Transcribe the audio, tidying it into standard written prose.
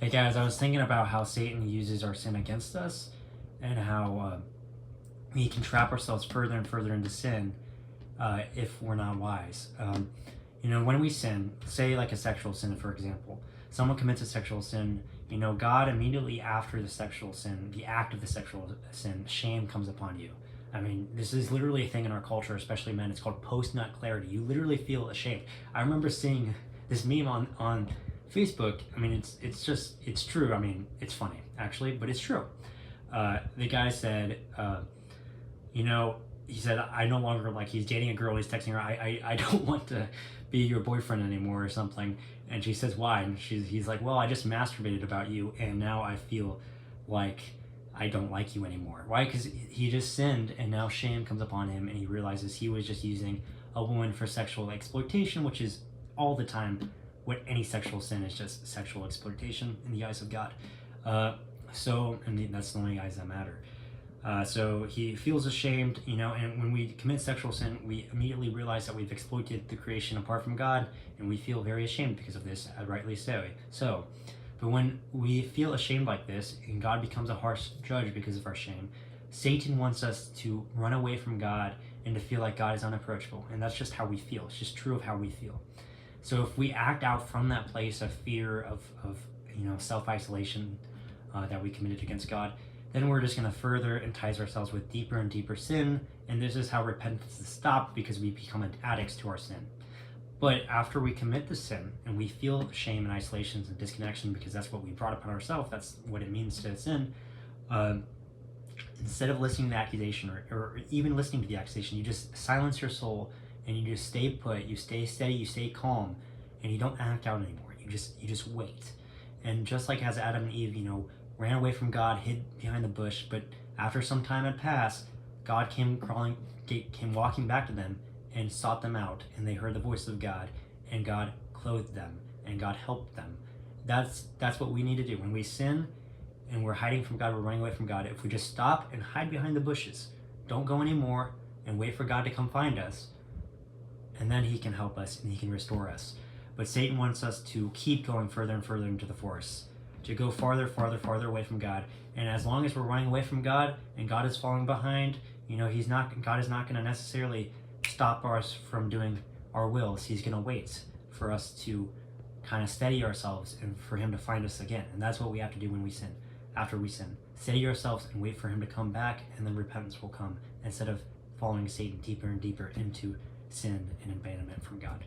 Hey guys, I was thinking about how Satan uses our sin against us and how we can trap ourselves further and further into sin if we're not wise. When we sin, say like a sexual sin, for example, someone commits a sexual sin, God immediately after the sexual sin, the act of the sexual sin, shame comes upon you. I mean, this is literally a thing in our culture, especially men. It's called post-nut clarity. You literally feel ashamed. I remember seeing this meme on Facebook. I mean, it's true. I mean, it's funny actually, but it's true. The guy said, he said, I no longer, like, he's dating a girl, he's texting her, I don't want to be your boyfriend anymore or something. And she says, why? And he's like, well, I just masturbated about you and now I feel like I don't like you anymore. Why? Because he just sinned and now shame comes upon him and he realizes he was just using a woman for sexual exploitation, which is all the time what any sexual sin is, just sexual exploitation in the eyes of God. And that's the only eyes that matter. So he feels ashamed, and when we commit sexual sin, we immediately realize that we've exploited the creation apart from God, and we feel very ashamed because of this, rightly so. But when we feel ashamed like this, and God becomes a harsh judge because of our shame, Satan wants us to run away from God and to feel like God is unapproachable, and that's just how we feel. It's just true of how we feel. So if we act out from that place of fear, of self-isolation that we committed against God, then we're just going to further entice ourselves with deeper and deeper sin, and this is how repentance is stopped, because we become addicts to our sin. But after we commit the sin and we feel shame and isolation and disconnection because that's what we brought upon ourselves, that's what it means to sin, instead of listening to the accusation or even listening to the accusation, you just silence your soul and you just stay put, you stay steady, you stay calm, and you don't act out anymore. You just wait. And just like as Adam and Eve, ran away from God, hid behind the bush, but after some time had passed, God came walking back to them and sought them out, and they heard the voice of God, and God clothed them, and God helped them. That's what we need to do. When we sin and we're hiding from God, we're running away from God, if we just stop and hide behind the bushes, don't go anymore, and wait for God to come find us, and then he can help us and he can restore us. But Satan wants us to keep going further and further into the forest, to go farther away from God. And as long as we're running away from God and God is falling behind, God is not going to necessarily stop us from doing our wills. He's going to wait for us to kind of steady ourselves and for him to find us again. And that's what we have to do when we sin. After we sin, steady ourselves and wait for him to come back, and then repentance will come, instead of following Satan deeper and deeper into sin and abandonment from God.